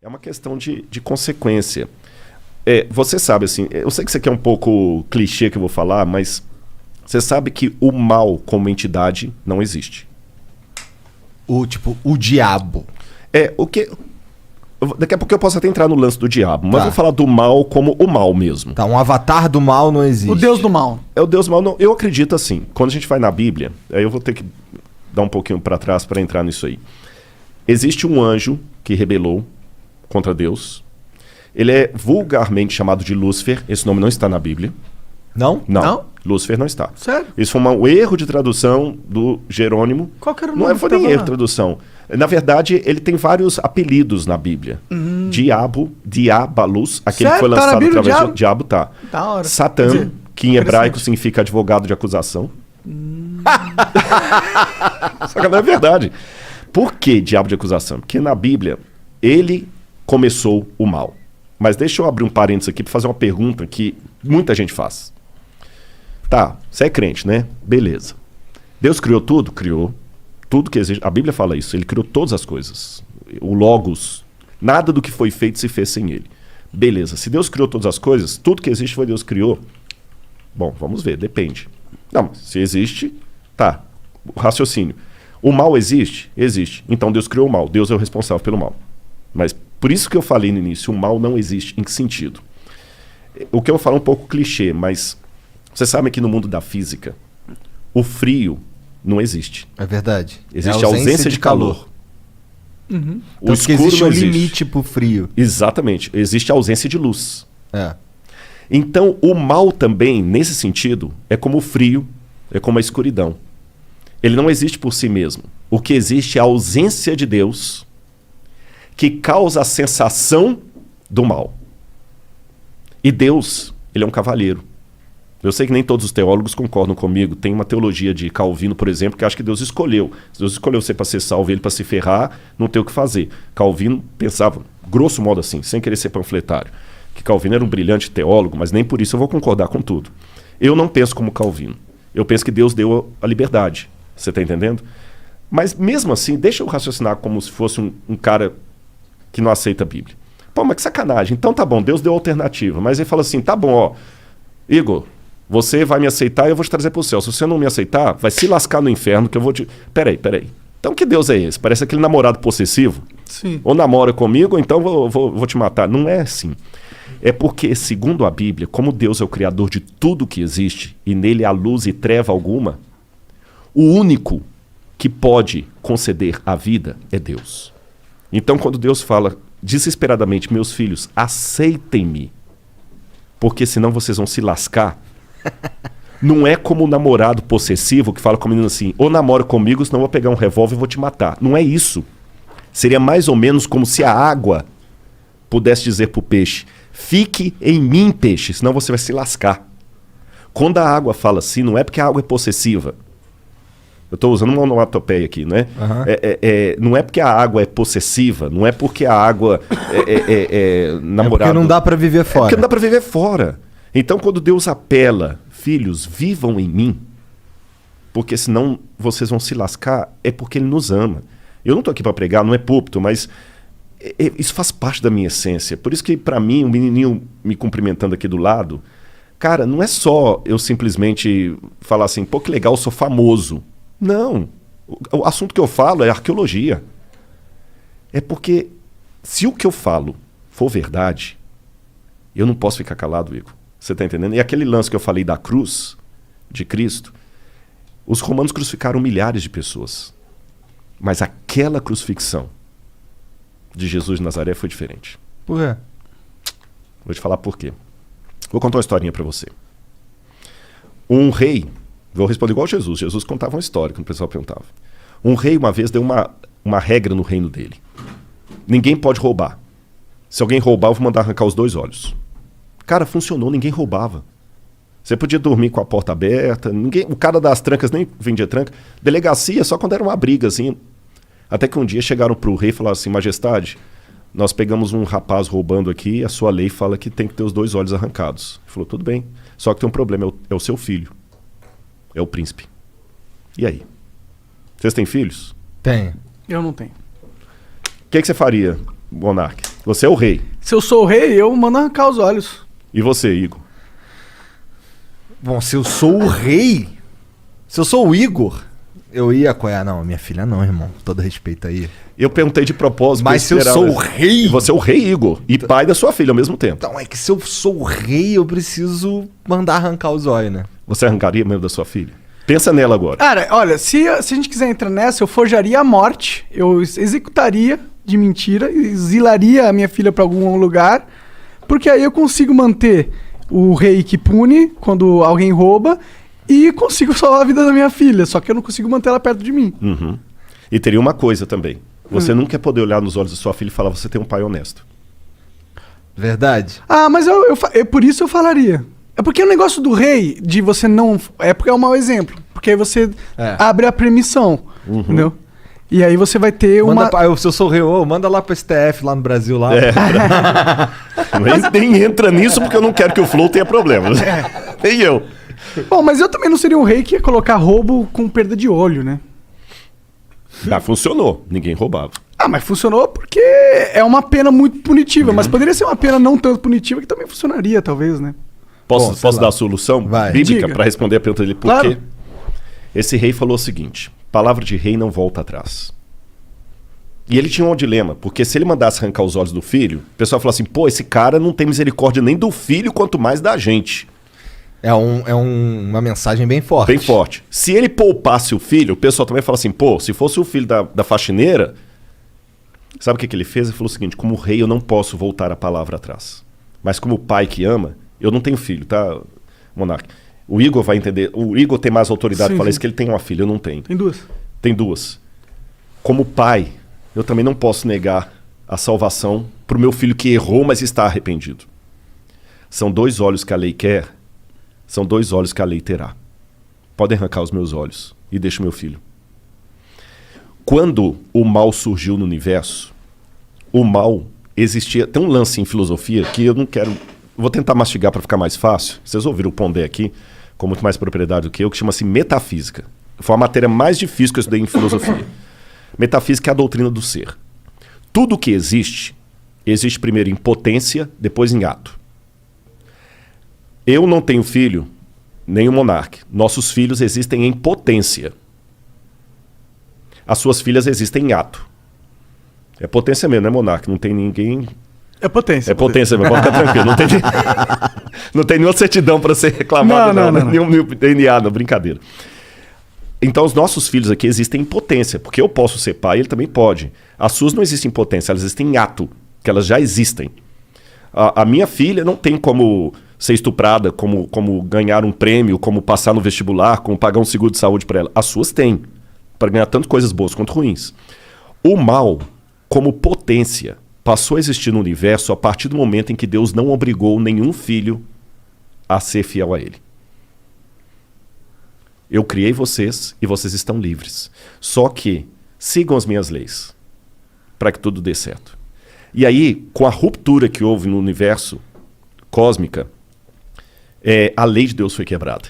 É uma questão de consequência. Você sabe, assim, eu sei que isso aqui é um pouco clichê que eu vou falar, mas você sabe que o mal como entidade não existe. O diabo. O que... Daqui a pouco eu posso até entrar no lance do diabo, mas Tá. vou falar do mal como o mal mesmo. Tá, um avatar do mal não existe. O deus do mal. É o Deus do mal. Não, eu acredito assim. Quando a gente vai na Bíblia, aí eu vou ter que dar um pouquinho para trás para entrar nisso aí. Existe um anjo que rebelou contra Deus. Ele é vulgarmente chamado de Lúcifer. Esse nome não está na Bíblia. Não? Não? Lúcifer não está. Sério? Isso foi um erro de tradução do Jerônimo. Qual que era o Não nome foi que nem tava erro lá? de tradução. Na verdade, ele tem vários apelidos na Bíblia. Diabo, Diabalus, aquele que foi Sério? Tá na lançado Bíblia, através Diabo? do diabo, tá. Da hora. Satã, Quer dizer, que em hebraico interessante. significa advogado de acusação. Só que não é verdade. Por que diabo de acusação? Porque na Bíblia, ele começou o mal. Mas deixa eu abrir um parênteses aqui para fazer uma pergunta que muita gente faz. Tá, você é crente, né? Beleza. Deus criou tudo? Criou. Tudo que existe. A Bíblia fala isso. Ele criou todas as coisas. O Logos. Nada do que foi feito se fez sem ele. Beleza. Se Deus criou todas as coisas, tudo que existe foi Deus que criou. Bom, vamos ver. Depende. Não, se existe, tá. O raciocínio. O mal existe? Existe. Então Deus criou o mal. Deus é o responsável pelo mal. Mas por isso que eu falei no início, o mal não existe. Em que sentido? O que eu vou falar é um pouco clichê, mas você sabe que no mundo da física, o frio não existe. É verdade. Existe É ausência de calor. O Tanto que escuro existe não um existe. limite pro frio. Exatamente. Existe ausência de luz. É. Então, o mal também, nesse sentido, é como o frio, é como a escuridão. Ele não existe por si mesmo. O que existe é a ausência de Deus que causa a sensação do mal. E Deus, ele é um cavalheiro. Eu sei que nem todos os teólogos concordam comigo. Tem uma teologia de Calvino, por exemplo, que acha que Deus escolheu. Deus escolheu você para ser salvo, ele para se ferrar, não tem o que fazer. Calvino pensava, grosso modo assim, sem querer ser panfletário, que Calvino era um brilhante teólogo, mas nem por isso eu vou concordar com tudo. Eu não penso como Calvino. Eu penso que Deus deu a liberdade. Você está entendendo? Mas mesmo assim, deixa eu raciocinar como se fosse um cara que não aceita a Bíblia. Pô, mas que sacanagem. Então tá bom, Deus deu alternativa. Mas ele fala assim, tá bom, ó, Igor, você vai me aceitar e eu vou te trazer pro céu. Se você não me aceitar, vai se lascar no inferno que eu vou te... Peraí. Então que Deus é esse? Parece aquele namorado possessivo. Sim. Ou namora comigo, ou então vou te matar. Não é assim. É porque, segundo a Bíblia, como Deus é o criador de tudo que existe, e nele há luz e treva alguma, o único que pode conceder a vida é Deus. Então, quando Deus fala desesperadamente, meus filhos, aceitem-me, porque senão vocês vão se lascar, não é como o namorado possessivo que fala com o menino assim, ou namora comigo, senão eu vou pegar um revólver e vou te matar. Não é isso. Seria mais ou menos como se a água pudesse dizer para o peixe, fique em mim, peixe, senão você vai se lascar. Quando a água fala assim, não é porque a água é possessiva. Eu estou usando uma onomatopeia aqui, né? Não é porque a água é possessiva, não é porque a água é namorado. É porque não dá pra viver fora. É porque não dá para viver fora. Então, quando Deus apela, filhos, vivam em mim, porque senão vocês vão se lascar, é porque Ele nos ama. Eu não estou aqui para pregar, não é púlpito, mas isso faz parte da minha essência. Por isso que, para mim, o menininho me cumprimentando aqui do lado, cara, não é só eu simplesmente falar assim, pô, que legal, eu sou famoso. Não. O assunto que eu falo é arqueologia. É porque se o que eu falo for verdade, eu não posso ficar calado, Igor. Você está entendendo? E aquele lance que eu falei da cruz de Cristo, os romanos crucificaram milhares de pessoas. Mas aquela crucifixão de Jesus de Nazaré foi diferente. Por quê? Vou te falar por quê. Vou contar uma historinha para você. Um rei, vou responder igual Jesus. Jesus contava uma história, quando o pessoal perguntava. Um rei uma vez deu uma regra no reino dele. Ninguém pode roubar. Se alguém roubar, eu vou mandar arrancar os 2 olhos. Cara, funcionou, ninguém roubava. Você podia dormir com a porta aberta, o cara das trancas nem vendia tranca. Delegacia só quando era uma briga, assim. Até que um dia chegaram pro rei e falaram assim, majestade, nós pegamos um rapaz roubando aqui, a sua lei fala que tem que ter os 2 olhos arrancados. Ele falou, tudo bem, só que tem um problema, é o seu filho. É o príncipe. E aí? Vocês têm filhos? Tenho. Eu não tenho. O que você faria, monarca? Você é o rei. Se eu sou o rei, eu mando arrancar os olhos. E você, Igor? Bom, se eu sou o rei, se eu sou o Igor, eu ia apoiar. Não, minha filha não, irmão. Todo respeito aí. Eu perguntei de propósito. Mas se eu sou o rei... Você é o rei, Igor. E pai da sua filha ao mesmo tempo. Então, é que se eu sou o rei, eu preciso mandar arrancar os olhos, né? Você arrancaria mesmo da sua filha? Pensa nela agora. Cara, olha, se a gente quiser entrar nessa, eu forjaria a morte, eu executaria de mentira, exilaria a minha filha pra algum lugar, porque aí eu consigo manter o rei que pune quando alguém rouba e consigo salvar a vida da minha filha, só que eu não consigo manter ela perto de mim. Uhum. E teria uma coisa também. Você nunca ia poder olhar nos olhos da sua filha e falar, você tem um pai honesto. Verdade? Ah, mas por isso eu falaria. É porque o negócio do rei, de você não... É porque é um mau exemplo. Porque aí você abre a permissão, entendeu? E aí você vai ter uma... Se eu sou o rei, manda lá pro STF lá no Brasil. Lá. Nem entra nisso porque eu não quero que o Flow tenha problemas. Nem eu. Bom, mas eu também não seria um rei que ia colocar roubo com perda de olho, né? Ah, funcionou. Ninguém roubava. Ah, mas funcionou porque é uma pena muito punitiva. Mas poderia ser uma pena não tanto punitiva que também funcionaria, talvez, né? Posso dar a solução bíblica para responder a pergunta dele? Por quê? Esse rei falou o seguinte: palavra de rei não volta atrás. E ele tinha um dilema, porque se ele mandasse arrancar os olhos do filho, o pessoal falou assim, pô, esse cara não tem misericórdia nem do filho, quanto mais da gente. É uma mensagem bem forte. Bem forte. Se ele poupasse o filho, o pessoal também fala assim, pô, se fosse o filho da faxineira, sabe o que ele fez? Ele falou o seguinte, como rei eu não posso voltar a palavra atrás. Mas como pai que ama, eu não tenho filho, tá, Monark? O Igor vai entender, o Igor tem mais autoridade para falar isso, que ele tem uma filha, eu não tenho. Tem duas. Tem duas. Como pai, eu também não posso negar a salvação para o meu filho que errou, mas está arrependido. São 2 olhos que a lei quer, são 2 olhos que a lei terá. Podem arrancar os meus olhos e deixa o meu filho. Quando o mal surgiu no universo, o mal existia... Tem um lance em filosofia que eu não quero... Vou tentar mastigar para ficar mais fácil. Vocês ouviram o Pondé aqui, com muito mais propriedade do que eu, que chama-se metafísica. Foi a matéria mais difícil que eu estudei em filosofia. Metafísica é a doutrina do ser. Tudo que existe primeiro em potência, depois em ato. Eu não tenho filho, nem o Monark. Nossos filhos existem em potência. As suas filhas existem em ato. É potência mesmo, né, Monark? Não tem ninguém... É potência. É potência mesmo, pode ficar tranquilo. Não tem nenhuma certidão para ser reclamado, não. Nenhum DNA, não, brincadeira. Então, os nossos filhos aqui existem em potência, porque eu posso ser pai, ele também pode. As suas não existem em potência, elas existem em ato, que elas já existem. A minha filha não tem como ser estuprada, como ganhar um prêmio, como passar no vestibular, como pagar um seguro de saúde para ela. As suas têm, para ganhar tanto coisas boas quanto ruins. O mal, como potência, passou a existir no universo a partir do momento em que Deus não obrigou nenhum filho a ser fiel a ele. Eu criei vocês e vocês estão livres. Só que sigam as minhas leis para que tudo dê certo. E aí, com a ruptura que houve no universo cósmica, a lei de Deus foi quebrada.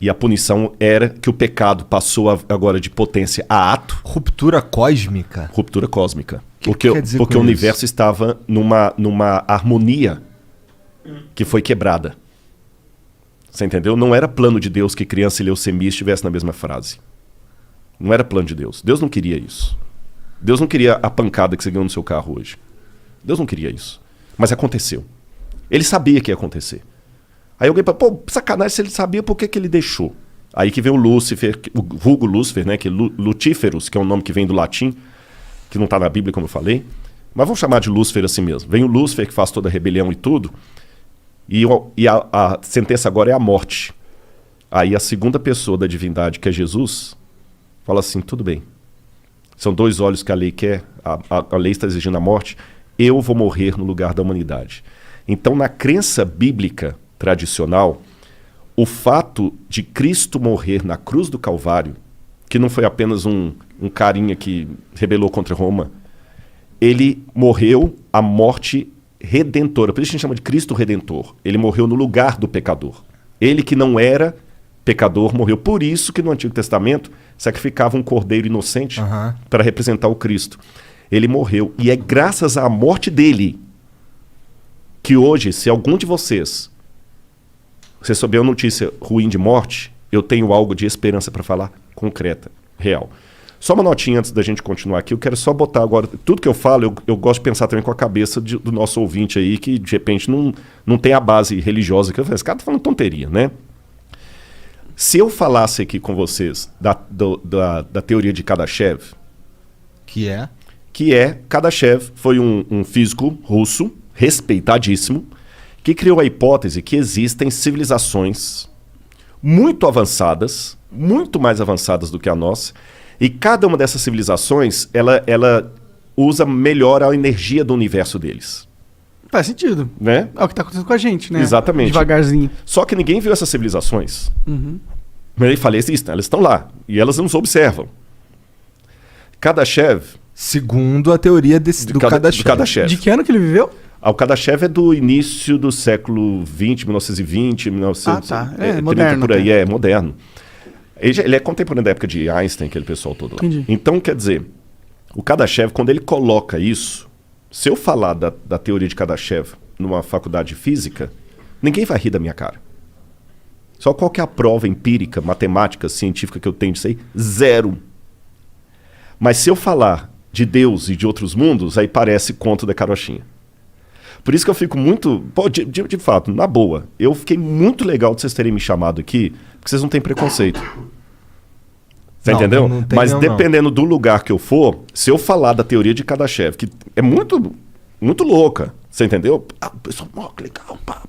E a punição era que o pecado passou agora de potência a ato. Ruptura cósmica? Ruptura cósmica. Porque o universo estava numa harmonia que foi quebrada. Você entendeu? Não era plano de Deus que criança e leucemia estivessem na mesma frase. Não era plano de Deus. Deus não queria isso. Deus não queria a pancada que você ganhou no seu carro hoje. Deus não queria isso. Mas aconteceu. Ele sabia que ia acontecer. Aí alguém fala, pô, sacanagem, se ele sabia, por que ele deixou? Aí que vem o Lúcifer, o vulgo Lúcifer, né? Que é Lutíferus, que é um nome que vem do latim, que não está na Bíblia, como eu falei. Mas vamos chamar de Lúcifer assim mesmo. Vem o Lúcifer, que faz toda a rebelião e tudo. E a sentença agora é a morte. Aí a segunda pessoa da divindade, que é Jesus, fala assim, tudo bem. São 2 olhos que a lei quer, a lei está exigindo a morte, eu vou morrer no lugar da humanidade. Então, na crença bíblica tradicional, o fato de Cristo morrer na cruz do Calvário, que não foi apenas um carinha que rebelou contra Roma, ele morreu a morte redentora. Por isso a gente chama de Cristo Redentor. Ele morreu no lugar do pecador. Ele que não era pecador morreu. Por isso que no Antigo Testamento sacrificava um cordeiro inocente para representar o Cristo. Ele morreu. E é graças à morte dele que hoje, se algum de vocês receber uma notícia ruim de morte, eu tenho algo de esperança para falar concreta, real. Só uma notinha antes da gente continuar aqui. Eu quero só botar agora... Tudo que eu falo, eu gosto de pensar também com a cabeça do nosso ouvinte aí, que de repente não tem a base religiosa. Que eu falei, esse cara tá falando tonteria, né? Se eu falasse aqui com vocês da teoria de Kardashev... Que é? Kardashev foi um físico russo, respeitadíssimo, que criou a hipótese que existem civilizações muito avançadas, muito mais avançadas do que a nossa, e cada uma dessas civilizações, ela usa melhor a energia do universo deles. Faz sentido. Né? É o que tá acontecendo com a gente, né? Exatamente. Devagarzinho. Só que ninguém viu essas civilizações. Uhum. Mas ele fala, existem, elas estão lá, e elas nos observam. Kardashev... Segundo a teoria do Kardashev. De que ano que ele viveu? O Kardashev é do início do século XX, 1920, 1930, tá. É moderno. Por aí, é moderno. Ele é contemporâneo da época de Einstein, aquele pessoal todo lá. Entendi. Então, quer dizer, o Kardashev, quando ele coloca isso, se eu falar da teoria de Kardashev numa faculdade de física, ninguém vai rir da minha cara. Só qual que é a prova empírica, matemática, científica que eu tenho disso aí? Zero. Mas se eu falar de Deus e de outros mundos, aí parece conto da carochinha. Por isso que eu fico muito... Pô, de fato, na boa, eu fiquei muito legal de vocês terem me chamado aqui, porque vocês não têm preconceito. Você entendeu? Não tem, mas não, dependendo do lugar que eu for, se eu falar da teoria de Kardashev, que é muito, muito louca, você entendeu? Ah, o pessoal, que legal, pá.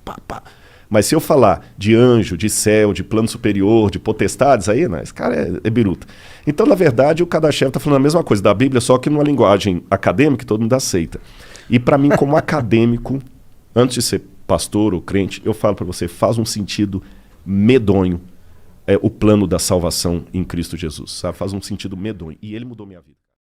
Mas se eu falar de anjo, de céu, de plano superior, de potestades, aí, né, esse cara é biruta. Então, na verdade, o Kardashev está falando a mesma coisa da Bíblia, só que numa linguagem acadêmica que todo mundo aceita. E para mim, como acadêmico, antes de ser pastor ou crente, eu falo para você, faz um sentido medonho o plano da salvação em Cristo Jesus. Sabe? Faz um sentido medonho. E ele mudou minha vida.